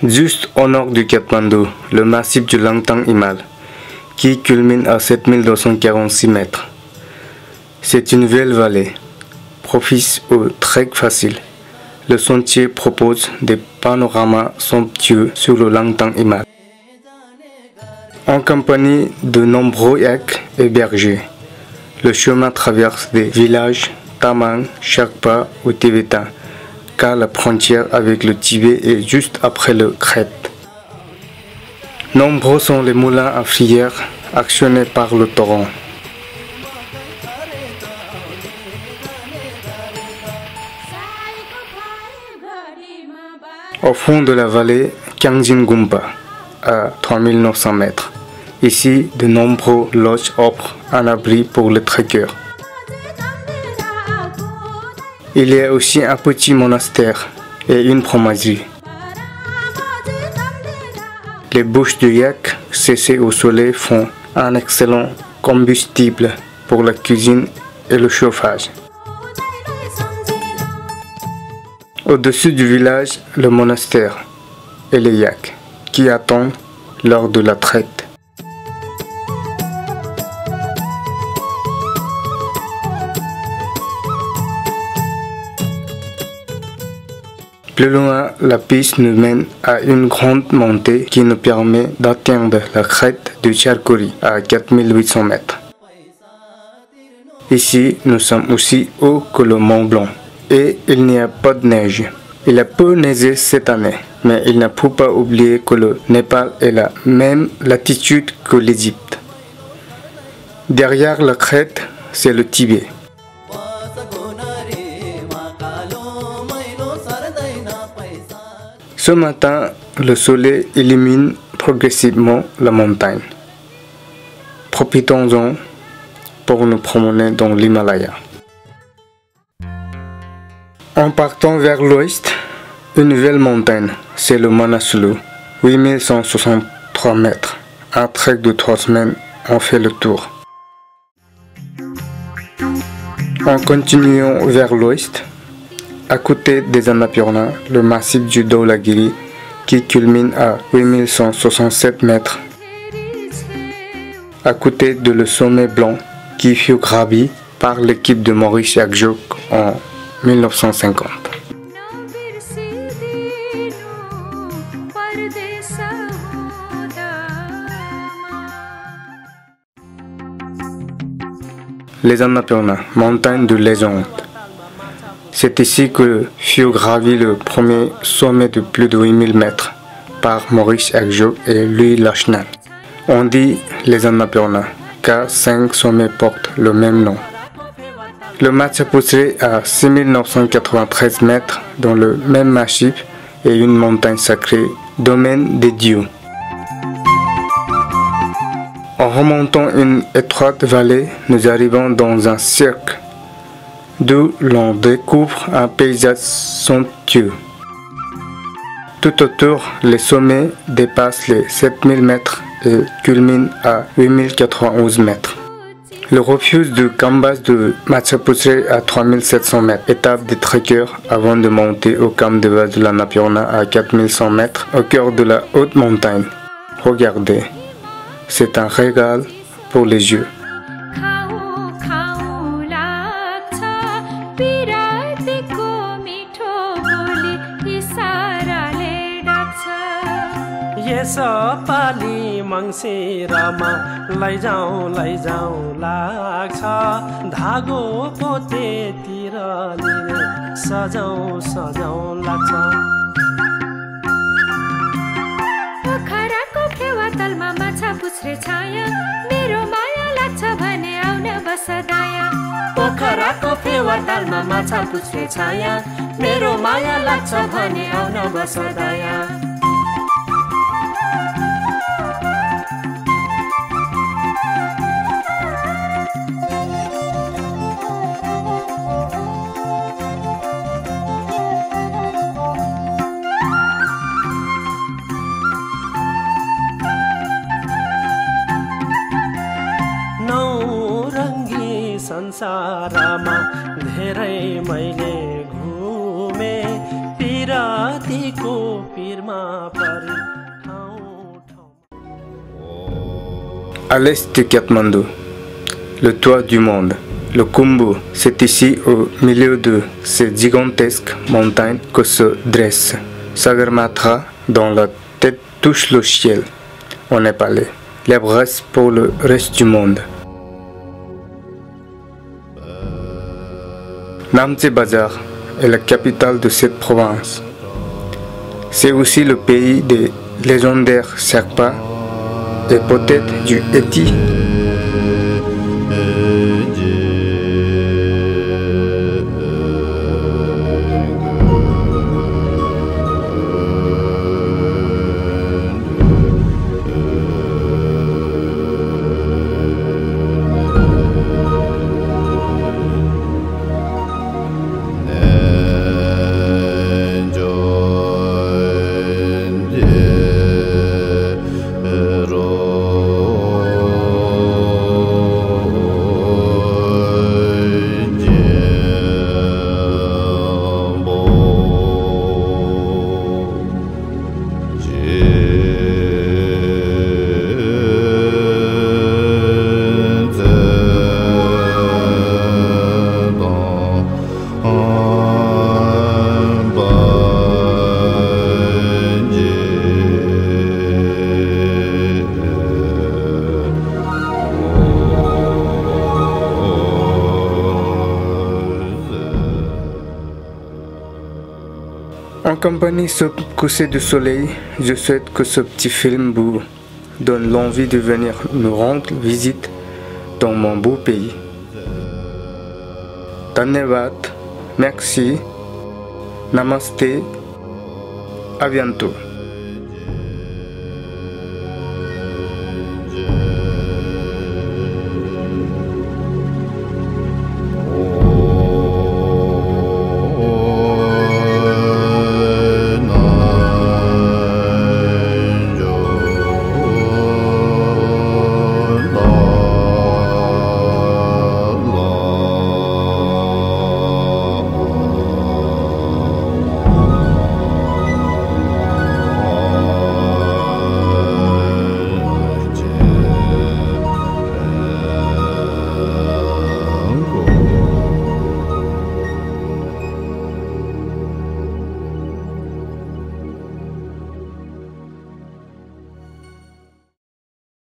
Juste au nord du Katmandou, le massif du Langtang Himal, qui culmine à 7246 mètres. C'est une belle vallée, propice au trek facile. Le sentier propose des panoramas somptueux sur le Langtang Himal, en compagnie de nombreux yaks et bergers. Le chemin traverse des villages Tamang, Sherpa ou Tibétains, car la frontière avec le Tibet est juste après le Crète. Nombreux sont les moulins à friyère actionnés par le torrent. Au fond de la vallée, Kyangjin Gumpa, à 3900 mètres. Ici, de nombreux lodges offrent un abri pour les trekkers. Il y a aussi un petit monastère et une fromagerie. Les bouches de yak séchées au soleil font un excellent combustible pour la cuisine et le chauffage. Au-dessus du village, le monastère et les yaks qui attendent lors de la traite. Plus loin, la piste nous mène à une grande montée qui nous permet d'atteindre la crête du Charkori à 4800 mètres. Ici, nous sommes aussi haut que le Mont Blanc et il n'y a pas de neige. Il a peu neigé cette année, mais il ne faut pas oublier que le Népal est la même latitude que l'Égypte. Derrière la crête, c'est le Tibet. Ce matin, le soleil illumine progressivement la montagne. Profitons-en pour nous promener dans l'Himalaya. En partant vers l'ouest, une nouvelle montagne, c'est le Manaslu, 8163 mètres. Un trek de 3 semaines, on fait le tour. En continuant vers l'ouest, à côté des Annapurna, le massif du Dhaulagiri qui culmine à 8167 mètres. À côté de le sommet blanc qui fut gravi par l'équipe de Maurice Agjoc en 1950. Les Annapurna, montagne de légende. C'est ici que fut gravi le premier sommet de plus de 8000 mètres par Maurice Agjoc et Louis Lachenal. On dit les Annapurna car 5 sommets portent le même nom. Le Macha Putri à 6993 mètres dans le même massif est une montagne sacrée, domaine des dieux. En remontant une étroite vallée, nous arrivons dans un cercle, d'où l'on découvre un paysage somptueux. Tout autour, les sommets dépassent les 7000 mètres et culminent à 8091 mètres. Le refuge de Kambas de Macha Putri à 3700 mètres, étape des trekkers avant de monter au camp de base de l'Annapurna à 4100 mètres, au cœur de la haute montagne. Regardez, c'est un régal pour les yeux. पाली मंसिरमा लैजाऊ लाग्छ धागो पोतेतिर सजाऊ लाग्छ पोखराको फेवा तलमा माछा पुछ्रे छाया मेरो माया लाग्छ भने आउन बस दाया पोखराको फेवा तलमा माछा पुछ्रे छाया मेरो माया लाग्छ भने आउन बस दाया संसारमा धेरै मैले घुमे किरातीको पिरमा परे ठाउँ ठाउँ। À l'est de Katmandou, le toit du monde, le Khumbu, c'est ici au milieu de ces gigantesques montagnes que se dresse Sagarmatha, dont la tête touche le ciel en népalais. L'arbre reste pour le reste du monde. Namche Bazar est la capitale de cette province. C'est aussi le pays des légendaires Sherpas et peut-être du Yeti. En compagnie ce coucher du soleil, je souhaite que ce petit film vous donne l'envie de venir me rendre visite dans mon beau pays. Dhanyavad, merci, namaste, à bientôt.